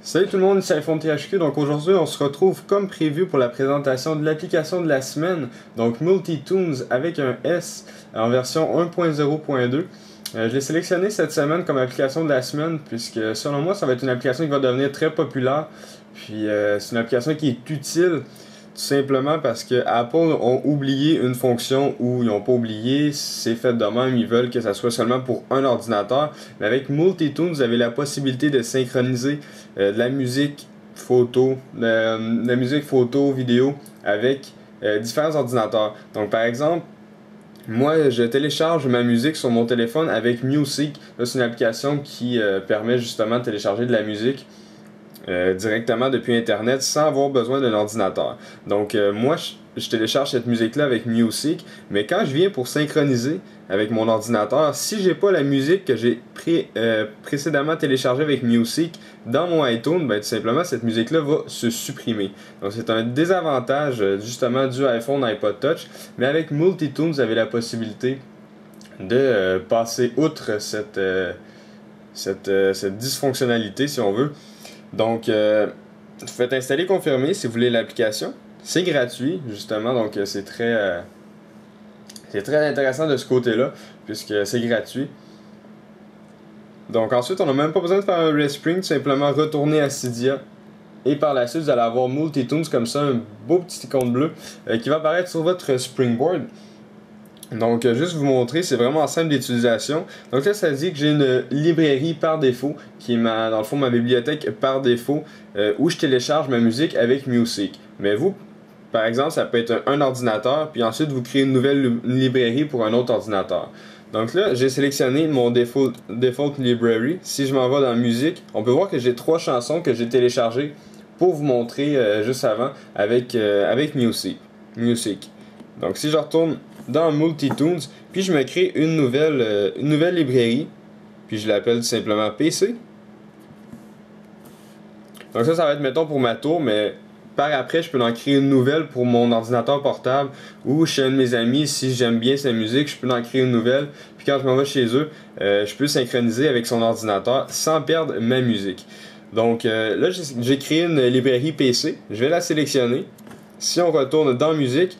Salut tout le monde, c'est iPhone THQ. Donc aujourd'hui, on se retrouve comme prévu pour la présentation de l'application de la semaine. Donc Multitunes avec un S en version 1.0.2. Je l'ai sélectionné cette semaine comme application de la semaine puisque selon moi, ça va être une application qui va devenir très populaire. Puis c'est une application qui est utile. Tout simplement parce que Apple ont oublié une fonction ou ils n'ont pas oublié, c'est fait de même, ils veulent que ça soit seulement pour un ordinateur. Mais avec Multitunes, vous avez la possibilité de synchroniser de la musique photo, vidéo avec différents ordinateurs. Donc par exemple, moi, je télécharge ma musique sur mon téléphone avec Music. C'est une application qui permet justement de télécharger de la musique directement depuis Internet sans avoir besoin d'un ordinateur. Donc moi, je télécharge cette musique-là avec Music, mais quand je viens pour synchroniser avec mon ordinateur, si j'ai pas la musique que j'ai précédemment téléchargée avec Music dans mon iTunes, ben tout simplement cette musique-là va se supprimer. Donc c'est un désavantage justement du iPhone, iPod Touch, mais avec Multitunes, vous avez la possibilité de passer outre cette dysfonctionnalité si on veut. Donc, vous faites installer confirmer si vous voulez l'application. C'est gratuit, justement, donc c'est très intéressant de ce côté-là, puisque c'est gratuit. Donc ensuite, on n'a même pas besoin de faire un respring, tout simplement retourner à Cydia. Et par la suite, vous allez avoir Multitunes comme ça, un beau petit icône bleu qui va apparaître sur votre Springboard. Donc, juste vous montrer, c'est vraiment simple d'utilisation. Donc là, ça dit que j'ai une librairie par défaut, qui est dans le fond ma bibliothèque par défaut, où je télécharge ma musique avec Music. Mais vous, par exemple, ça peut être un ordinateur, puis ensuite vous créez une nouvelle librairie pour un autre ordinateur. Donc là, j'ai sélectionné mon default library. Si je m'en vais dans musique, on peut voir que j'ai 3 chansons que j'ai téléchargées pour vous montrer juste avant avec Music. Donc si je retourne dans Multitunes, puis je me crée une nouvelle librairie, puis je l'appelle tout simplement PC. Donc ça va être, mettons, pour ma tour, mais par après, je peux en créer une nouvelle pour mon ordinateur portable, ou chez un de mes amis, si j'aime bien sa musique, je peux en créer une nouvelle, puis quand je m'en vais chez eux, je peux synchroniser avec son ordinateur sans perdre ma musique. Donc là, j'ai créé une librairie PC, je vais la sélectionner. Si on retourne dans musique,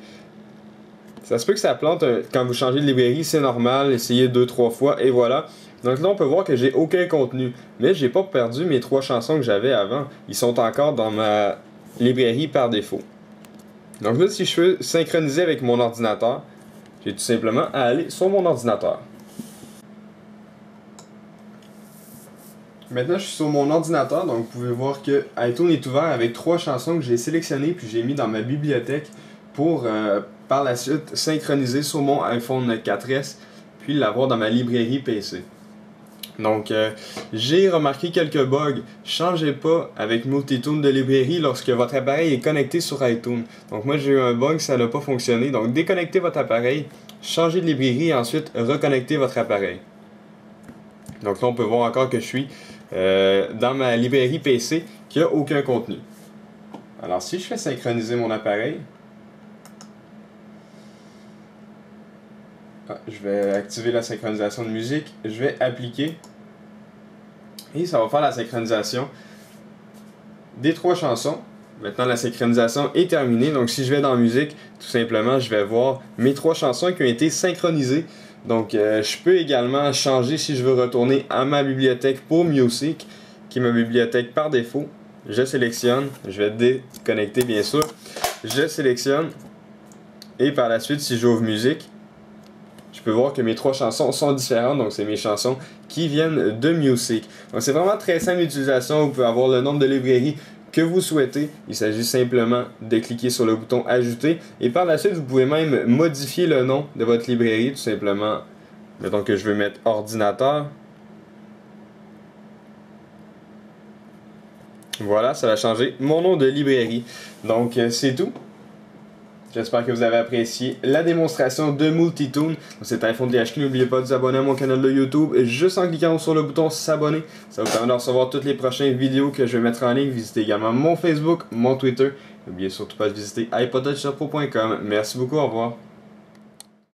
ça se peut que ça plante quand vous changez de librairie, c'est normal, essayez 2-3 fois et voilà. Donc là on peut voir que j'ai aucun contenu, mais j'ai pas perdu mes 3 chansons que j'avais avant, ils sont encore dans ma librairie par défaut. Donc là si je veux synchroniser avec mon ordinateur, j'ai tout simplement à aller sur mon ordinateur. Maintenant je suis sur mon ordinateur, donc vous pouvez voir que iTunes est ouvert avec 3 chansons que j'ai sélectionnées puis j'ai mis dans ma bibliothèque pour par la suite synchroniser sur mon iPhone 4S puis l'avoir dans ma librairie PC. Donc j'ai remarqué quelques bugs. Changez pas avec Multitunes de librairie lorsque votre appareil est connecté sur iTunes. Donc moi j'ai eu un bug, ça n'a pas fonctionné. Donc déconnectez votre appareil, changez de librairie et ensuite reconnectez votre appareil. Donc là on peut voir encore que je suis dans ma librairie PC qui n'a aucun contenu. Alors si je fais synchroniser mon appareil, je vais activer la synchronisation de musique, je vais appliquer et ça va faire la synchronisation des 3 chansons. Maintenant la synchronisation est terminée, donc si je vais dans musique, tout simplement je vais voir mes 3 chansons qui ont été synchronisées. Donc je peux également changer si je veux retourner à ma bibliothèque pour Music, qui est ma bibliothèque par défaut. Je sélectionne, je vais déconnecter bien sûr, je sélectionne et par la suite si j'ouvre musique, je peux voir que mes 3 chansons sont différentes, donc c'est mes chansons qui viennent de Music. Donc c'est vraiment très simple d'utilisation, vous pouvez avoir le nombre de librairies que vous souhaitez. Il s'agit simplement de cliquer sur le bouton ajouter et par la suite vous pouvez même modifier le nom de votre librairie, tout simplement. Mettons que je veux mettre ordinateur. Voilà, ça va changer mon nom de librairie. Donc c'est tout. J'espère que vous avez apprécié la démonstration de Multitunes. C'est iPhone THQ. N'oubliez pas de vous abonner à mon canal de YouTube juste en cliquant sur le bouton s'abonner. Ça vous permet de recevoir toutes les prochaines vidéos que je vais mettre en ligne. Visitez également mon Facebook, mon Twitter. N'oubliez surtout pas de visiter iPodTouchPro.com. Merci beaucoup, au revoir.